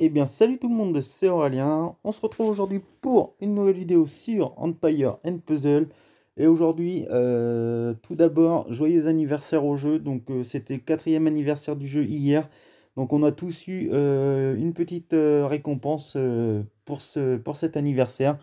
Eh bien, salut tout le monde, c'est Aurélien. On se retrouve aujourd'hui pour une nouvelle vidéo sur Empire and Puzzle. Et aujourd'hui, tout d'abord, joyeux anniversaire au jeu. Donc, c'était le 4e anniversaire du jeu hier. Donc, on a tous eu une petite récompense pour cet anniversaire.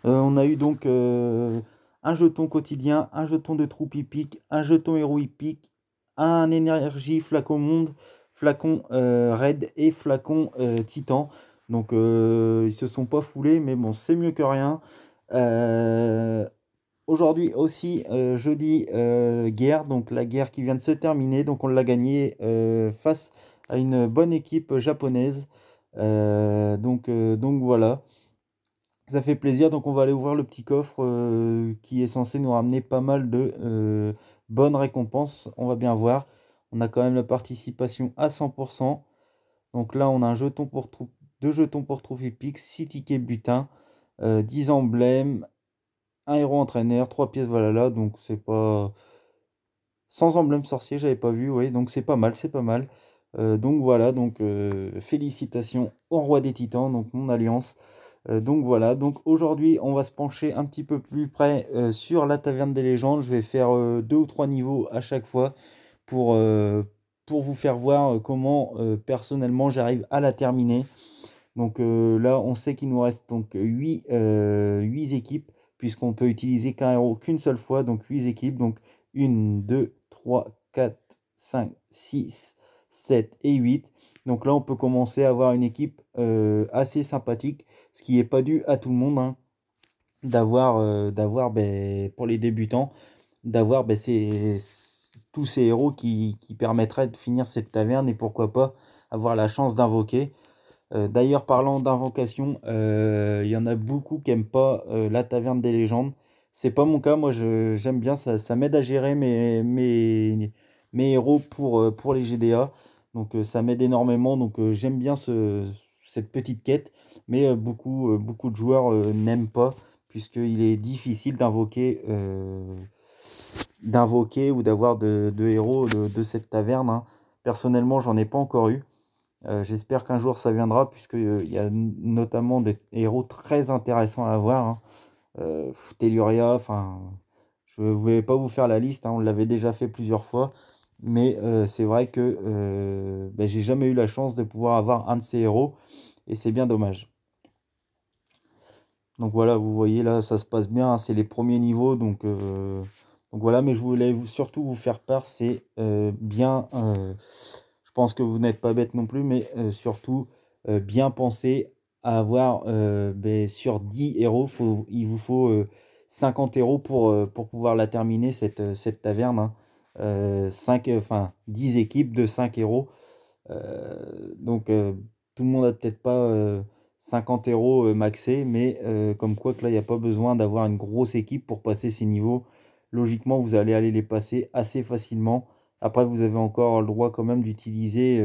On a eu donc un jeton quotidien, un jeton de troupe hippique, un jeton héros hippique, un énergie flacon monde, flacon raid et flacon titan. Donc ils se sont pas foulés, mais bon, c'est mieux que rien. Euh, Aujourd'hui aussi, jeudi, guerre, donc la guerre qui vient de se terminer. Donc on l'a gagné face à une bonne équipe japonaise. Donc voilà. Ça fait plaisir, donc on va aller ouvrir le petit coffre qui est censé nous ramener pas mal de bonnes récompenses. On va bien voir. On a quand même la participation à 100%. Donc là, on a un jeton pour troupe, deux jetons pour troupe épique, 6 tickets butin, 10 emblèmes, un héros entraîneur, 3 pièces Valhalla. Donc c'est pas. Sans emblème sorcier, j'avais pas vu, oui, donc c'est pas mal, c'est pas mal. Donc voilà, donc félicitations au roi des titans, donc mon alliance. Donc voilà, donc aujourd'hui on va se pencher un petit peu plus près sur la taverne des légendes. Je vais faire 2 ou 3 niveaux à chaque fois pour, euh, pour vous faire voir comment personnellement j'arrive à la terminer. Donc là on sait qu'il nous reste donc 8 équipes puisqu'on peut utiliser qu'un héros qu'une seule fois, donc 8 équipes, donc 1, 2, 3, 4, 5, 6, 7 et 8. Donc là on peut commencer à avoir une équipe assez sympathique, ce qui n'est pas dû à tout le monde, hein, d'avoir ben, pour les débutants, d'avoir ben, tous ces héros qui permettraient de finir cette taverne et pourquoi pas avoir la chance d'invoquer. D'ailleurs, parlant d'invocation, il y en a beaucoup qui n'aiment pas la taverne des légendes. C'est pas mon cas, moi j'aime bien, ça m'aide à gérer mes héros pour les GDA. Donc ça m'aide énormément, donc j'aime bien cette petite quête. Mais beaucoup de joueurs n'aiment pas, puisqu'il est difficile d'invoquer ou d'avoir de héros de cette taverne, hein. Personnellement, j'en ai pas encore eu. J'espère qu'un jour ça viendra, puisqu'il y a notamment des héros très intéressants à avoir, hein. Telluria, enfin, je ne vais pas vous faire la liste, hein, on l'avait déjà fait plusieurs fois, mais c'est vrai que ben, j'ai jamais eu la chance de pouvoir avoir un de ces héros, et c'est bien dommage. Donc voilà, vous voyez là, ça se passe bien, hein, c'est les premiers niveaux, donc voilà, mais je voulais surtout vous faire part, c'est bien. Je pense que vous n'êtes pas bête non plus, mais surtout bien penser à avoir ben, sur 10 héros, il vous faut 50 héros pour pouvoir la terminer, cette taverne, hein. 5, 10 équipes de 5 héros. Donc tout le monde a peut-être pas 50 héros maxés, mais comme quoi que là, il n'y a pas besoin d'avoir une grosse équipe pour passer ces niveaux. Logiquement, vous allez aller les passer assez facilement. Après, vous avez encore le droit quand même d'utiliser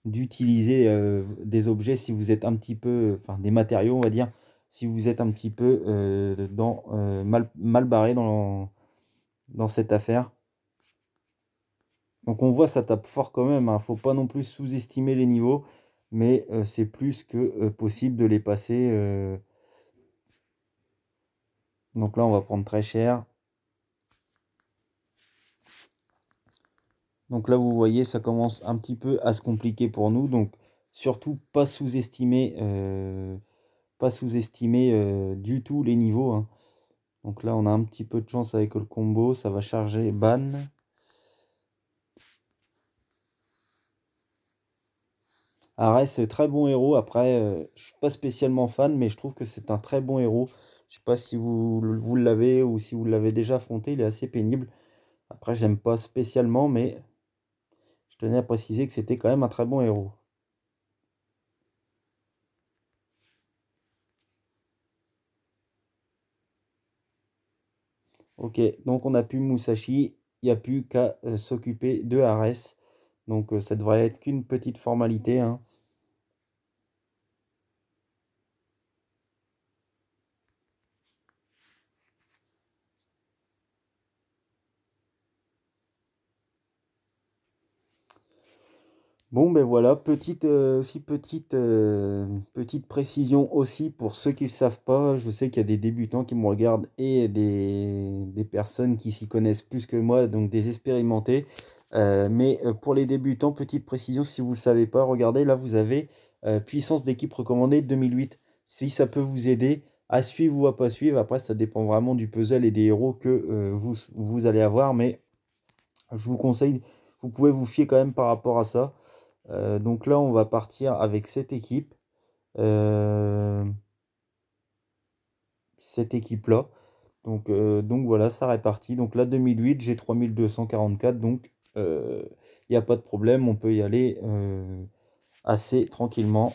des objets si vous êtes un petit peu, enfin des matériaux, on va dire, si vous êtes un petit peu mal barré dans cette affaire. Donc on voit ça tape fort quand même, hein. Faut pas non plus sous-estimer les niveaux, mais c'est plus que possible de les passer. Donc là on va prendre très cher. Donc là vous voyez ça commence un petit peu à se compliquer pour nous. Donc surtout pas sous-estimer du tout les niveaux, hein. Donc là on a un petit peu de chance avec le combo, ça va charger ban. Arès, très bon héros. Après, je suis pas spécialement fan, mais je trouve que c'est un très bon héros. Je sais pas si vous l'avez ou si vous l'avez déjà affronté, il est assez pénible. Après, j'aime pas spécialement, mais je tenais à préciser que c'était quand même un très bon héros. Ok, donc on a plus Musashi, il n'y a plus qu'à s'occuper de Arès. Donc ça devrait être qu'une petite formalité, hein. Bon, ben voilà, petite précision aussi pour ceux qui ne le savent pas. Je sais qu'il y a des débutants qui me regardent et des personnes qui s'y connaissent plus que moi, donc des expérimentés. Mais pour les débutants, petite précision, si vous ne le savez pas, regardez, là vous avez puissance d'équipe recommandée 2008. Si ça peut vous aider à suivre ou à pas suivre, après ça dépend vraiment du puzzle et des héros que vous allez avoir, mais je vous conseille, vous pouvez vous fier quand même par rapport à ça. Donc là, on va partir avec cette équipe. euh, cette équipe-là. Donc voilà, ça répartit. Donc là, 2008, j'ai 3244. Donc il n'y a pas de problème. On peut y aller assez tranquillement.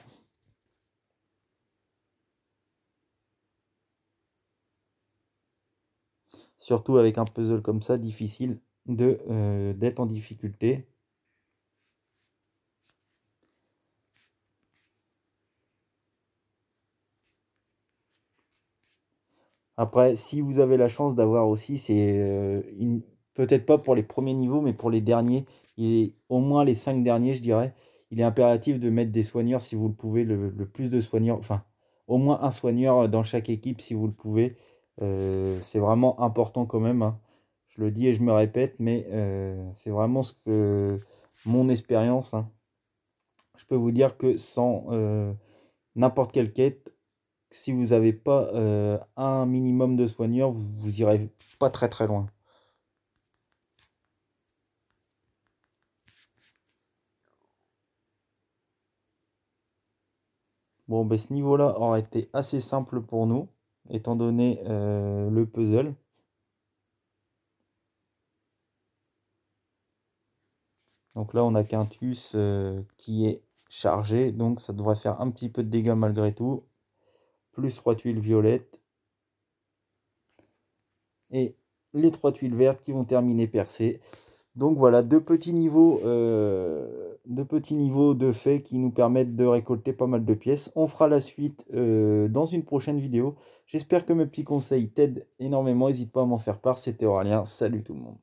Surtout avec un puzzle comme ça, difficile d'être en difficulté. Après, si vous avez la chance d'avoir aussi, c'est peut-être pas pour les premiers niveaux, mais pour les derniers, au moins les 5 derniers, je dirais, il est impératif de mettre des soigneurs si vous le pouvez, le plus de soigneurs, enfin, au moins un soigneur dans chaque équipe si vous le pouvez. C'est vraiment important quand même, hein. Je le dis et je me répète, mais c'est vraiment mon expérience, hein. Je peux vous dire que sans n'importe quelle quête, si vous n'avez pas un minimum de soigneurs, vous irez pas très très loin. Bon, ben, ce niveau-là aurait été assez simple pour nous, étant donné le puzzle. Donc là, on a Quintus qui est chargé, donc ça devrait faire un petit peu de dégâts malgré tout. Plus 3 tuiles violettes. Et les 3 tuiles vertes qui vont terminer percées. Donc voilà, deux petits niveaux de fait qui nous permettent de récolter pas mal de pièces. On fera la suite dans une prochaine vidéo. J'espère que mes petits conseils t'aident énormément. N'hésite pas à m'en faire part. C'était Aurélien. Salut tout le monde.